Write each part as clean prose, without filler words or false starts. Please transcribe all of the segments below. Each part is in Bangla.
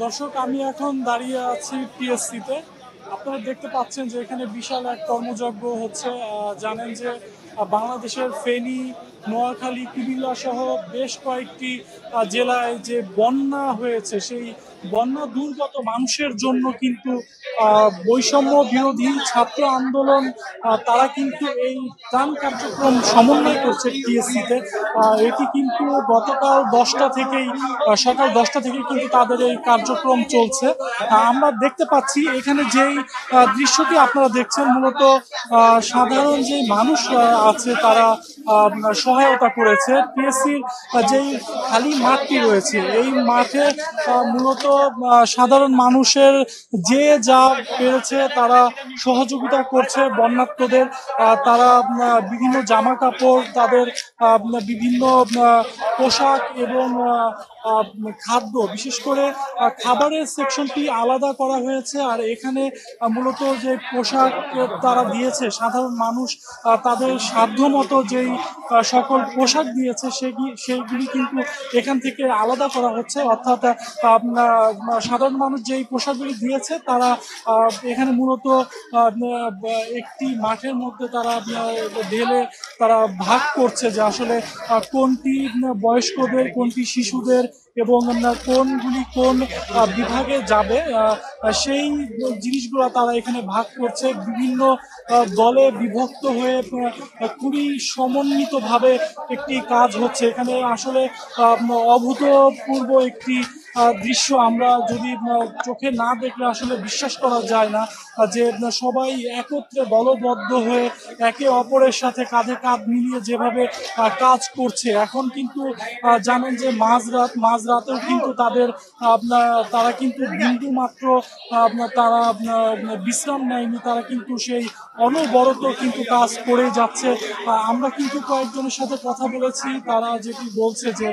দর্শক, আমি এখন দাঁড়িয়ে আছি টিএসসিতে। আপনারা দেখতে পাচ্ছেন যে এখানে বিশাল এক কর্মযজ্ঞ হচ্ছে। জানেন যে বাংলাদেশের ফেনী, নোয়াখালী, কুমিল্লা সহ বেশ কয়েকটি জেলায় যে বন্যা হয়েছে, সেই বন্যা দুর্গত মানুষের জন্য কিন্তু বৈষম্য বিরোধী ছাত্র আন্দোলন তারা কিন্তু এই ত্রাণ কার্যক্রম সমন্বয় করছে টিএসসিতে। এটি কিন্তু গতকাল 10টা থেকেই সকাল 10টা থেকে কিন্তু তাদের এই কার্যক্রম চলছে। আমরা দেখতে পাচ্ছি এখানে যেই দৃশ্যটি আপনারা দেখছেন, মূলত সাধারণ যে মানুষ আছে তারা সহায়তা করেছে। টিএসসির যেই খালি মাঠটি রয়েছে, এই মাঠে মূলত সাধারণ মানুষের যে যা পেরেছে তারা সহযোগিতা করছে বন্যার্তদের। তারা বিভিন্ন জামা কাপড়, তাদের বিভিন্ন পোশাক এবং খাদ্য, বিশেষ করে খাবারের সেকশনটি আলাদা করা হয়েছে। আর এখানে মূলত যে পোশাক তারা দিয়েছে, সাধারণ মানুষ তাদের সাধ্য মতো যেই সকল পোশাক দিয়েছে সেইগুলি কিন্তু এখান থেকে আলাদা করা হচ্ছে। অর্থাৎ সাধারণ মানুষ যেই পোশাকগুলি দিয়েছে তারা এখানে মূলত একটি মাঠের মধ্যে তারা ঢেলে তারা ভাগ করছে যে আসলে কোনটি বয়স্কদের, কোনটি শিশুদের এবং কোনগুলি কোন বিভাগে যাবে, সেই জিনিসগুলো তারা এখানে ভাগ করছে। বিভিন্ন দলে বিভক্ত হয়ে খুবই সমন্বিতভাবে একটি কাজ হচ্ছে এখানে। আসলে অভূতপূর্ব একটি দৃশ্য, আমরা যদি চোখে না দেখলে আসলে বিশ্বাস করা যায় না যে সবাই একত্রে দলবদ্ধ হয়ে একে অপরের সাথে কাঁধে কাঁধ মিলিয়ে যেভাবে কাজ করছে। এখন কিন্তু জানেন যে মাঝরাতেও কিন্তু তারা কিন্তু বিন্দু মাত্র তারা বিশ্রাম নেয়নি, তারা কিন্তু সেই অনবরত কিন্তু কাজ করে যাচ্ছে। আমরা কিন্তু কয়েকজনের সাথে কথা বলেছি, তারা যেটি বলছে যে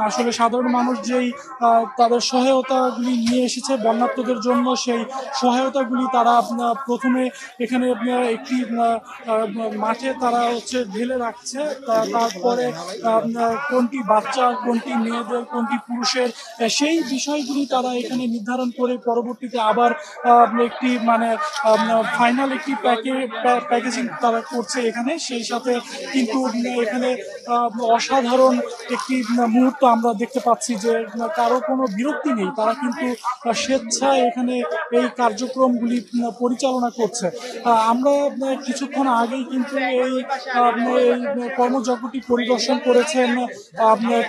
আসলে সাধারণ মানুষ যেই তাদের সহায়তাগুলি নিয়ে এসেছে বন্যার্তদের জন্য, সেই সহায়তাগুলি তারা প্রথমে এখানে একটি মাঠে তারা ঢেলে রাখছে। তারপরে কোনটি বাচ্চা, কোনটি মেয়েদের, কোনটি পুরুষের, সেই বিষয়গুলি তারা এখানে নির্ধারণ করে পরবর্তীতে আবার একটি ফাইনাল একটি প্যাকেজিং তারা করছে এখানে। সেই সাথে কিন্তু এখানে অসাধারণ একটি মুহূর্ত আমরা দেখতে পাচ্ছি যে কারো কোনো বিরক্তি নেই, তারা কিন্তু স্বেচ্ছায় এখানে এই কার্যক্রমগুলি পরিচালনা করছে। আমরা কিছুক্ষণ আগেই কিন্তু এই কর্মযজ্ঞটি পরিদর্শন করেছেন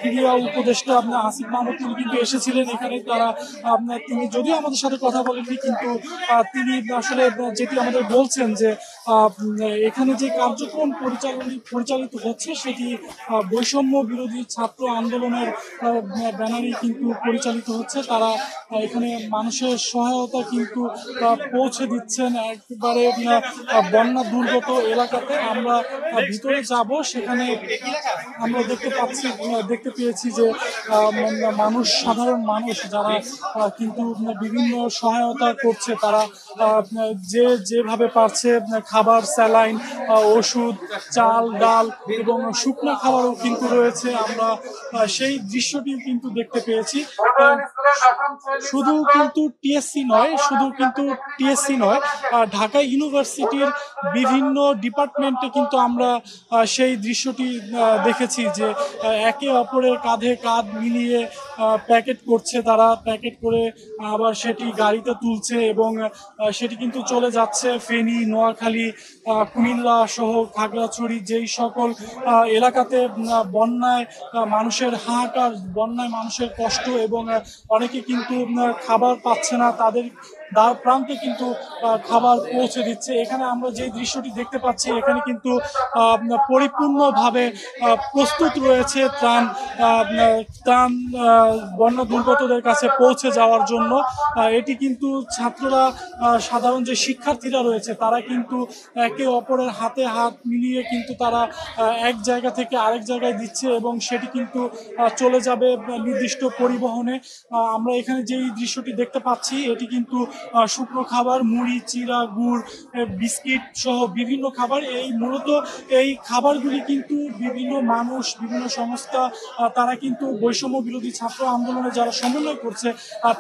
ক্রীড়া উপদেষ্টা আসিফ মাহমুদ। তিনি কিন্তু এসেছিলেন এখানে। তিনি যদিও আমাদের সাথে কথা বলেননি, কিন্তু তিনি আসলে যেটি আমাদের বলছেন যে এখানে যে কার্যক্রম পরিচালিত হচ্ছে সেটি বৈষম্য বিরোধী ছাত্র আন্দোলনের ব্যানারেই কিন্তু পরিচালিত হচ্ছে। তারা এখানে মানুষের সহায়তা কিন্তু পৌঁছে দিচ্ছেন একেবারে বন্যা দুর্গত এলাকাতে। আমরা ভিতরে যাব, সেখানে আমরা দেখতে পেয়েছি যে সাধারণ মানুষ যারা কিন্তু বিভিন্ন সহায়তা করছে, তারা যেভাবে পারছে খাবার, স্যালাইন, ওষুধ, চাল, ডাল এবং শুকনো খাবারও কিন্তু রয়েছে। আমরা সেই দৃশ্যটি কিন্তু দেখতে পেয়েছি। শুধু কিন্তু টিএসসি নয়, ঢাকা ইউনিভার্সিটির বিভিন্ন ডিপার্টমেন্টে কিন্তু আমরা সেই দৃশ্যটি দেখেছি যে একে অপরের কাঁধে কাঁধ মিলিয়ে প্যাকেট করছে। তারা প্যাকেট করে আবার সেটি গাড়িতে তুলছে এবং সেটি কিন্তু চলে যাচ্ছে ফেনী, নোয়াখালী, কুমিল্লা সহ খাগড়াছড়ি, যেই সকল এলাকাতে বন্যায় মানুষের হাহাকার, বন্যায় মানুষের কষ্ট এবং অনেকে কিন্তু খাবার পাচ্ছে না, তাদের দ্বার প্রান্তে কিন্তু খাবার পৌঁছে দিচ্ছে। এখানে আমরা যে দৃশ্যটি দেখতে পাচ্ছি, এখানে কিন্তু পরিপূর্ণভাবে প্রস্তুত রয়েছে ত্রাণ বন্যা দুর্গতদের কাছে পৌঁছে যাওয়ার জন্য। এটি কিন্তু ছাত্ররা, সাধারণ যে শিক্ষার্থীরা রয়েছে, তারা কিন্তু একে অপরের হাতে হাত মিলিয়ে কিন্তু তারা এক জায়গা থেকে আরেক জায়গায় দিচ্ছে এবং সেটি কিন্তু চলে যাবে নির্দিষ্ট পরিবহনে। আমরা এখানে যেই দৃশ্যটি দেখতে পাচ্ছি, এটি কিন্তু শুকনো খাবার, মুড়ি, চিড়া, গুড়, বিস্কিট সহ বিভিন্ন খাবার। এই মূলত এই খাবারগুলি কিন্তু বিভিন্ন মানুষ, বিভিন্ন সংস্থা তারা কিন্তু বৈষম্য বিরোধী ছাত্র আন্দোলনে যারা সমন্বয় করছে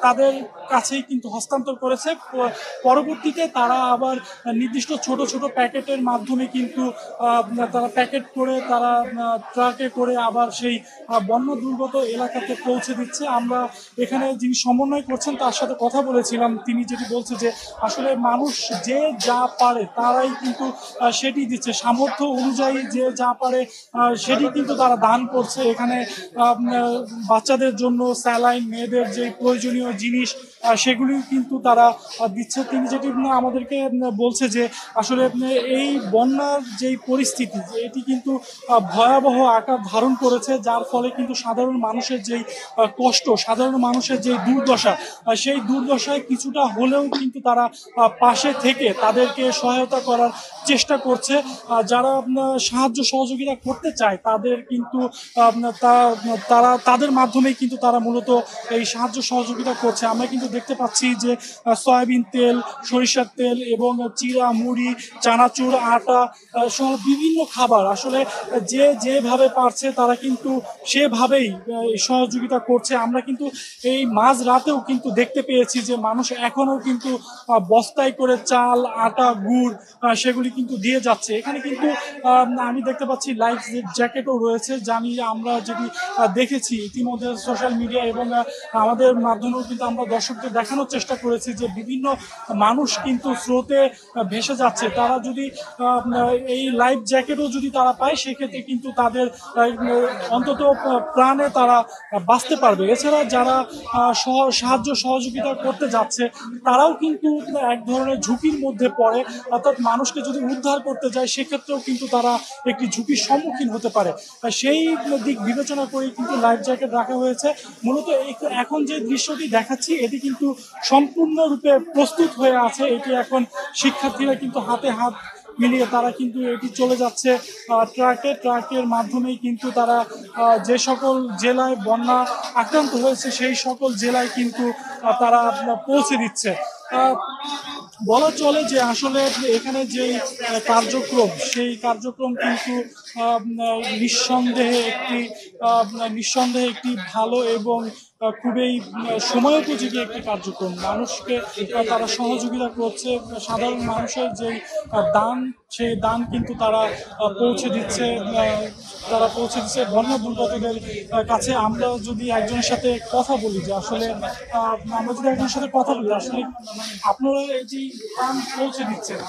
তাদের কাছেই কিন্তু হস্তান্তর করেছে। পরবর্তীতে তারা আবার নির্দিষ্ট ছোট ছোট প্যাকেটের মাধ্যমে কিন্তু তারা প্যাকেট করে তারা ট্রাকে করে আবার সেই বন্যা দুর্গত এলাকাতে পৌঁছে দিচ্ছে। আমরা এখানে যিনি সমন্বয় করছেন তার সাথে কথা বলেছিলাম, তিনি যেটি বলছে যে আসলে মানুষ যে যা পারে তারাই কিন্তু সেটি দিচ্ছে, সামর্থ্য অনুযায়ী যে যা পারে সেটি কিন্তু তারা দান করছে। এখানে বাচ্চাদের জন্য স্যালাইন, মেয়েদের যে প্রয়োজনীয় জিনিস সেগুলি কিন্তু তারা দিচ্ছে। তিনি যেটি আমাদেরকে বলছে যে আসলে এই বন্যার যেই পরিস্থিতি এটি কিন্তু ভয়াবহ আকার ধারণ করেছে, যার ফলে কিন্তু সাধারণ মানুষের যেই কষ্ট, সাধারণ মানুষের যে দুর্দশা, সেই দুর্দশায় কিছুটা হলেও কিন্তু তারা পাশে থেকে তাদেরকে সহায়তা করার চেষ্টা করছে। যারা সাহায্য সহযোগিতা করতে চায় তাদের কিন্তু তারা তাদের মাধ্যমেই কিন্তু তারা মূলত এই সাহায্য সহযোগিতা করছে। আমরা কিন্তু দেখতে পাচ্ছি যে সয়াবিন তেল, সরিষার তেল এবং চিড়া, মুড়ি, চানাচুর, আটা সহ বিভিন্ন খাবার আসলে যে যেভাবে পারছে তারা কিন্তু সেভাবেই সহযোগিতা করছে। আমরা কিন্তু এই মাঝ রাতেও কিন্তু দেখতে পেয়েছি যে মানুষ এখনো কিন্তু বস্তায় করে চাল, আটা, গুড় সেগুলি কিন্তু দিয়ে যাচ্ছে। এখানে কিন্তু আমি দেখতে পাচ্ছি লাইফ জ্যাকেটও রয়েছে, জানি আমরা যেটি দেখেছি ইতিমধ্যে সোশ্যাল মিডিয়া এবং আমাদের মাধ্যমেও কিন্তু আমরা দর্শকদের দেখানোর চেষ্টা করেছি যে বিভিন্ন মানুষ কিন্তু স্রোতে ভেসে যাচ্ছে। তারা যদি এই লাইফ জ্যাকেটও যদি তারা পায় সেক্ষেত্রে কিন্তু তাদের অন্তত প্রাণে তারা বাঁচতে পারবে। এছাড়া যারা সাহায্য সহযোগিতা করতে যাচ্ছে তারাও কিন্তু এক ধরনের ঝুঁকির মধ্যে পড়ে, অর্থাৎ মানুষকে যদি উদ্ধার করতে যায় সেক্ষেত্রেও কিন্তু তারা একটি ঝুঁকির সম্মুখীন হতে পারে। সেই দিক বিবেচনা করেই কিন্তু লাইফ জ্যাকেট রাখা হয়েছে। মূলত এখন যে দৃশ্যটি দেখাচ্ছি এটি কিন্তু সম্পূর্ণরূপে প্রস্তুত হয়ে আছে। এটি এখন শিক্ষার্থীরা কিন্তু হাতে হাত মিলিয়ে তারা কিন্তু এটি চলে যাচ্ছে ট্রাকের মাধ্যমেই কিন্তু তারা যে সকল জেলায় বন্যা আক্রান্ত হয়েছে সেই সকল জেলায় কিন্তু তারা পৌঁছে দিচ্ছে। বলা চলে যে আসলে এখানে যে কার্যক্রম সেই কার্যক্রম কিন্তু নিঃসন্দেহে একটি ভালো এবং খুবই সময়োপযোগী একটি কার্যক্রম। মানুষকে তারা সহযোগিতা করছে, সাধারণ মানুষের যেই দান সেই দান কিন্তু তারা পৌঁছে দিচ্ছে বন্যা দুর্গতদের কাছে। আমরা যদি একজনের সাথে কথা বলি যে আসলে আসলে আপনারা এই যে দান পৌঁছে দিচ্ছেন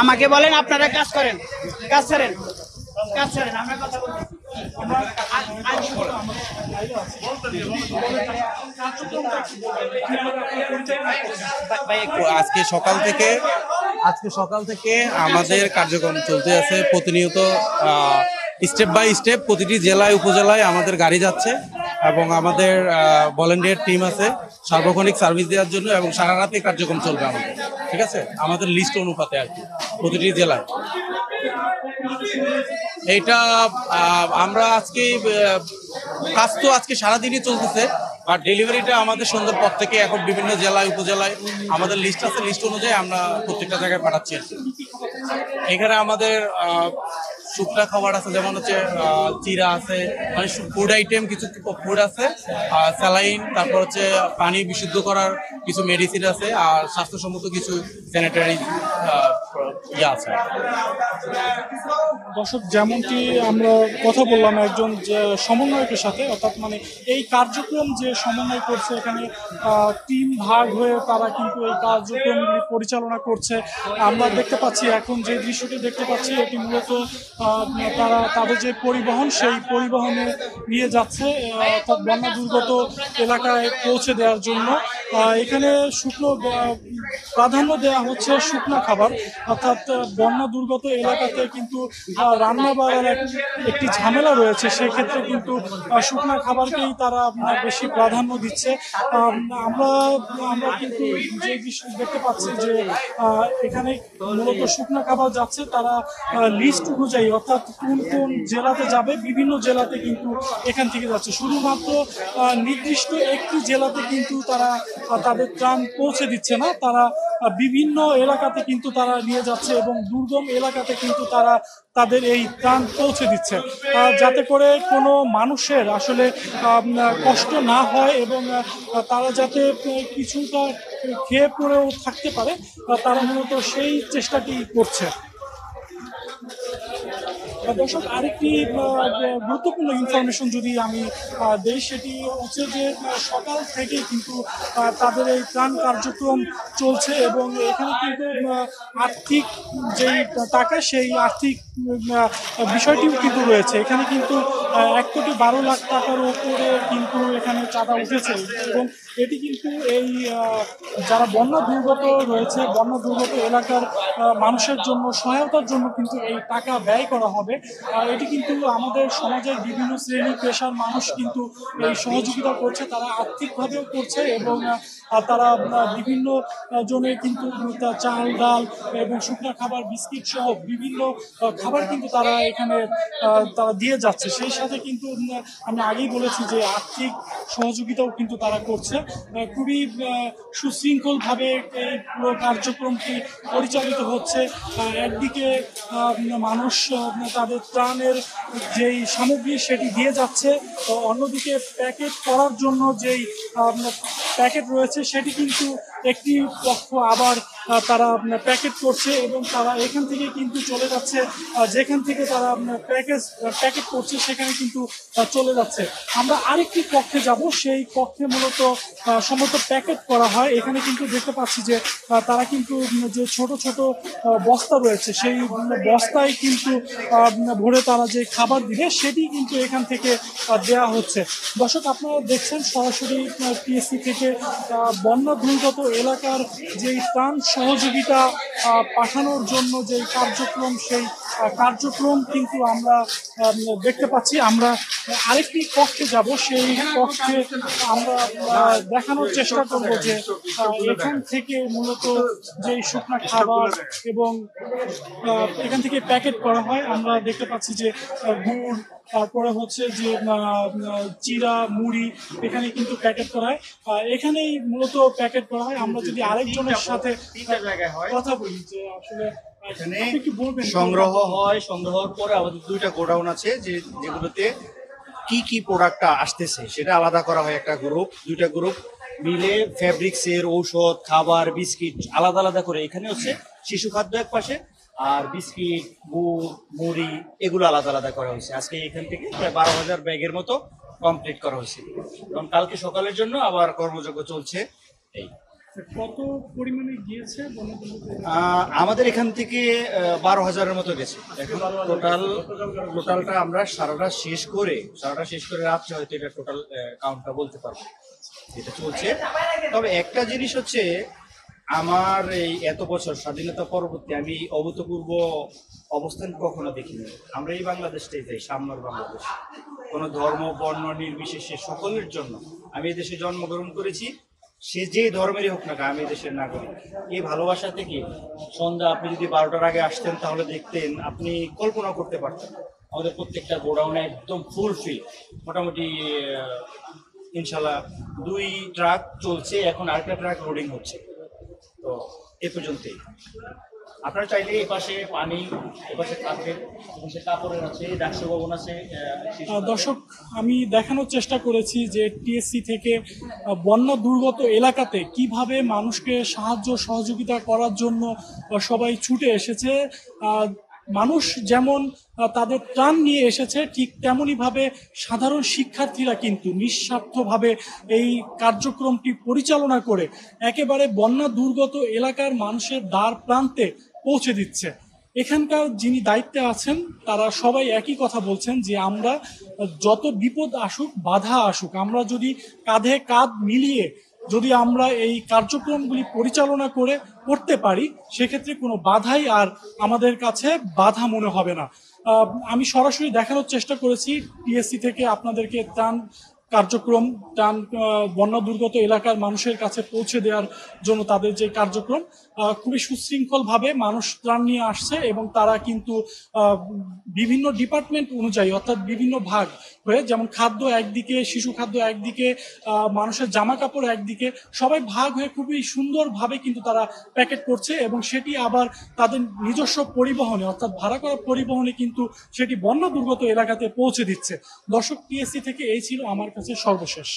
আমাকে বলেন আপনারা কাজ ছাড়েন আমরা কথা বলবো। আজকে সকাল থেকে আমাদের কার্যক্রম চলতে আছে প্রতিনিয়ত। স্টেপ বাই স্টেপ প্রতিটি জেলায় উপজেলায় আমাদের গাড়ি যাচ্ছে এবং আমাদের ভলেন্টিয়ার টিম আছে সার্বক্ষণিক সার্ভিস দেওয়ার জন্য, এবং সারা রাতে কার্যক্রম চলবে আমাদের। ঠিক আছে, আমাদের লিস্ট অনুপাতে আর কি প্রতিটি জেলায় এইটা আমরা কাজ তো আজকে সারাদিনই চলতেছে, আর ডেলিভারিটা আমাদের সন্ধ্যার পর থেকে এখন বিভিন্ন জেলায় উপজেলায় আমাদের লিস্ট আছে, লিস্ট অনুযায়ী আমরা প্রত্যেকটা জায়গায় পাঠাচ্ছি আর কি। এখানে আমাদের শুকনা খাবার আছে, যেমন হচ্ছে চিরা আছে, মানে ফুড আইটেম কিছু ফুড আছে, স্যালাইন, তারপর হচ্ছে পানি বিশুদ্ধ করার কিছু মেডিসিন আছে, আর স্বাস্থ্যসম্মত কিছু স্যানিটারি আছে। দর্শক, যেমনটি আমরা কথা বললাম একজন যে সমন্বয়কের সাথে, অর্থাৎ মানে এই কার্যক্রম যে সমন্বয় করছে এখানে টিম ভাগ হয়ে তারা কিন্তু এই কার্যক্রমগুলি পরিচালনা করছে। আমরা দেখতে পাচ্ছি এখন যে দৃশ্যটি দেখতে পাচ্ছি এটি মূলত তারা তাদের যে পরিবহন সেই পরিবহনে নিয়ে যাচ্ছে, অর্থাৎ বন্যা দুর্গত এলাকায় পৌঁছে দেওয়ার জন্য। এখানে প্রাধান্য দেওয়া হচ্ছে শুকনা খাবার। খাবার, অর্থাৎ বন্যা দুর্গত এলাকাতে কিন্তু রান্না বাড়ার একটি ঝামেলা রয়েছে। সেক্ষেত্রে কিন্তু শুকনা খাবারকেই তারা বেশি প্রাধান্য দিচ্ছে। আমরা আমরা কিন্তু যে বিষয় দেখতে পাচ্ছি যে এখানে মূলত শুকনা খাবার যাচ্ছে, তারা লিস্ট অনুযায়ী অর্থাৎ কোন কোন জেলাতে যাবে, বিভিন্ন জেলাতে কিন্তু এখান থেকে যাচ্ছে। শুধুমাত্র নির্দিষ্ট একটি জেলাতে কিন্তু তারা তাদের ত্রাণ পৌঁছে দিচ্ছে না, তারা বিভিন্ন এলাকাতে কিন্তু তারা নিয়ে যাচ্ছে এবং দুর্গম এলাকাতে কিন্তু তারা তাদের এই ত্রাণ পৌঁছে দিচ্ছে, যাতে করে কোনো মানুষের আসলে কষ্ট না হয় এবং তারা যাতে কিছুটা খেয়ে পড়েও থাকতে পারে, তারা মূলত সেই চেষ্টাটি করছে। দর্শক, আরেকটি গুরুত্বপূর্ণ ইনফরমেশন যদি আমি দেই, সেটি হচ্ছে যে সকাল থেকেই কিন্তু তাদের এই ত্রাণ কার্যক্রম চলছে এবং এখানে কিন্তু আর্থিক যেই টাকা, সেই আর্থিক বিষয়টিও কিন্তু রয়েছে। এখানে কিন্তু 1,12,00,000 টাকার উপরে কিন্তু এখানে চাঁদা উঠেছে এবং এটি কিন্তু এই যারা বন্যা দুর্গত রয়েছে, বন্যা দুর্গত এলাকার মানুষের জন্য সহায়তার জন্য কিন্তু এই টাকা ব্যয় করা হবে। এটি কিন্তু আমাদের সমাজের বিভিন্ন শ্রেণী পেশার মানুষ কিন্তু এই সহযোগিতা করছে, তারা আর্থিকভাবেও করছে এবং তারা বিভিন্ন জনের কিন্তু চাল ডাল এবং শুকনো খাবার, বিস্কিট সহ বিভিন্ন খাবার কিন্তু তারা এখানে তারা দিয়ে যাচ্ছে। সেই সাথে কিন্তু আমি আগেই বলেছি যে আর্থিক সহযোগিতাও কিন্তু তারা করছে। খুবই সুশৃঙ্খলভাবে এই পুরো কার্যক্রমটি পরিচালিত হচ্ছে। একদিকে মানুষ তাদের ত্রাণের যেই সামগ্রী সেটি দিয়ে যাচ্ছে, অন্যদিকে প্যাকেট করার জন্য যেই প্যাকেট রয়েছে সেটি কিন্তু একটি পক্ষ আবার তারা প্যাকেট করছে এবং তারা এখান থেকে কিন্তু চলে যাচ্ছে, যেখান থেকে তারা প্যাকেট করছে সেখানে কিন্তু চলে যাচ্ছে। আমরা আরেকটি কক্ষে যাব, সেই কক্ষে মূলত সমস্ত প্যাকেট করা হয়। এখানে কিন্তু দেখতে পাচ্ছি যে তারা কিন্তু যে ছোট ছোট বস্তা রয়েছে, সেই বস্তায় কিন্তু ভরে তারা যে খাবার দিবে সেটি কিন্তু এখান থেকে দেয়া হচ্ছে। দর্শক, আপনারা দেখছেন সরাসরি টিএসসি থেকে বন্যা দুর্গত এলাকার যেই ত্রাণ সহযোগিতা পাঠানোর জন্য যে কার্যক্রম, সেই কার্যক্রম কিন্তু আমরা দেখতে পাচ্ছি। আমরা আরেকটি কক্ষে যাব, সেই কক্ষে আমরা দেখানোর চেষ্টা করব যে এখান থেকে মূলত যে শুকনো খাবার এবং এখান থেকে প্যাকেট করা হয়। আমরা দেখতে পাচ্ছি যে গুড়, তারপরে হচ্ছে যে চিরা, মুড়ি এখানে কিন্তু প্যাকেট করা হয়, এখানেই মূলত প্যাকেট করা হয়। আমরা যদি আরেকজনের সাথে কথা বলি যে আসলে এখানে সংগ্রহ হয়, সংগ্রহের পরে আমাদের 2টা গোডাউন আছে যেগুলোতে কি কি প্রোডাক্টটা আসতেছে সেটা আলাদা করা হয়। একটা গ্রুপ, 2টা গ্রুপ মিলে ফ্যাব্রিক্সের, ঔষধ, খাবার, বিস্কিট আলাদা আলাদা করে। এখানে হচ্ছে শিশু খাদ্য এক পাশে, আর বিস্কিট, গুড়, মুড়ি এগুলো আলাদা আলাদা করা হয়েছে। আজকে এখান থেকে প্রায় 12,000 ব্যাগের মতো কমপ্লিট করা হয়েছে এবং কালকে সকালের জন্য আবার কর্মযজ্ঞ চলছে। এই কত পরিমাণে গিয়েছে আমাদের এখান থেকে 12,000-এর মতো গেছে। এখন টোটালটা আমরা সারাটা শেষ করে রাত্রে হয়তো এটা টোটাল কাউন্টটা বলতে পারবো, এটা চলছে। তবে একটা জিনিস হচ্ছে, আমার এই এত বছর স্বাধীনতা পরবর্তী আমি অভূতপূর্ব অবস্থান কখনো দেখিনি। আমরা এই বাংলাদেশটাই চাই, সামনের বাংলাদেশ, কোনো ধর্ম বর্ণ নির্বিশেষে সকলের জন্য। আমি এই দেশে জন্মগ্রহণ করেছি, সে যে ধর্মেরই হোক না, আমি দেশের নাগরিক। এই ভালোবাসা থেকে সন্ধ্যা আপনি যদি 12টার আগে আসতেন তাহলে দেখতেন, আপনি কল্পনা করতে পারতেন আমাদের প্রত্যেকটা গোডাউনে একদম ফুলফিল। মোটামুটি ইনশাল্লাহ 2 ট্রাক চলছে, এখন আরেকটা ট্রাক লোডিং হচ্ছে। তো এ পর্যন্তই। আপনারা চাইলে এই পাশে পানি, এ পাশে কাপড়ের আছে, ডাকসু ভবন আছে। দর্শক, আমি দেখানোর চেষ্টা করেছি যে টিএসসি থেকে বন্যা দুর্গত এলাকাতে কিভাবে মানুষকে সাহায্য সহযোগিতা করার জন্য সবাই ছুটে এসেছে। মানুষ যেমন তাদের ত্রাণ নিয়ে এসেছে, ঠিক তেমনইভাবে সাধারণ শিক্ষার্থীরা কিন্তু নিঃস্বার্থভাবে এই কার্যক্রমটি পরিচালনা করে একেবারে বন্যা দুর্গত এলাকার মানুষের দ্বার প্রান্তে পৌঁছে দিচ্ছে। এখানকার যিনি দায়িত্বে আছেন তারা সবাই একই কথা বলছেন যে আমরা যত বিপদ আসুক, বাধা আসুক, আমরা যদি কাঁধে কাঁধ মিলিয়ে যদি আমরা এই কার্যক্রমগুলি পরিচালনা করতে পারি, সেক্ষেত্রে কোনো বাধাই আর আমাদের কাছে বাধা মনে হবে না। আমি সরাসরি দেখানোর চেষ্টা করেছি টিএসসি থেকে আপনাদেরকে ত্রাণ কার্যক্রম, ত্রাণ বন্যা দুর্গত এলাকার মানুষের কাছে পৌঁছে দেওয়ার জন্য তাদের যে কার্যক্রম, খুবই সুশৃঙ্খলভাবে মানুষ ত্রাণ নিয়ে আসছে এবং তারা কিন্তু বিভিন্ন ডিপার্টমেন্ট অনুযায়ী, অর্থাৎ বিভিন্ন ভাগ হয়ে, যেমন খাদ্য একদিকে, শিশু খাদ্য একদিকে, মানুষের জামা কাপড় একদিকে, সবাই ভাগ হয়ে খুবই সুন্দরভাবে কিন্তু তারা প্যাকেট করছে এবং সেটি আবার তাদের নিজস্ব পরিবহনে, অর্থাৎ ভাড়া করা পরিবহনে কিন্তু সেটি বন্যা দুর্গত এলাকাতে পৌঁছে দিচ্ছে। দর্শক, টিএসসি থেকে এই ছিল আমার কাছে সর্বশেষ।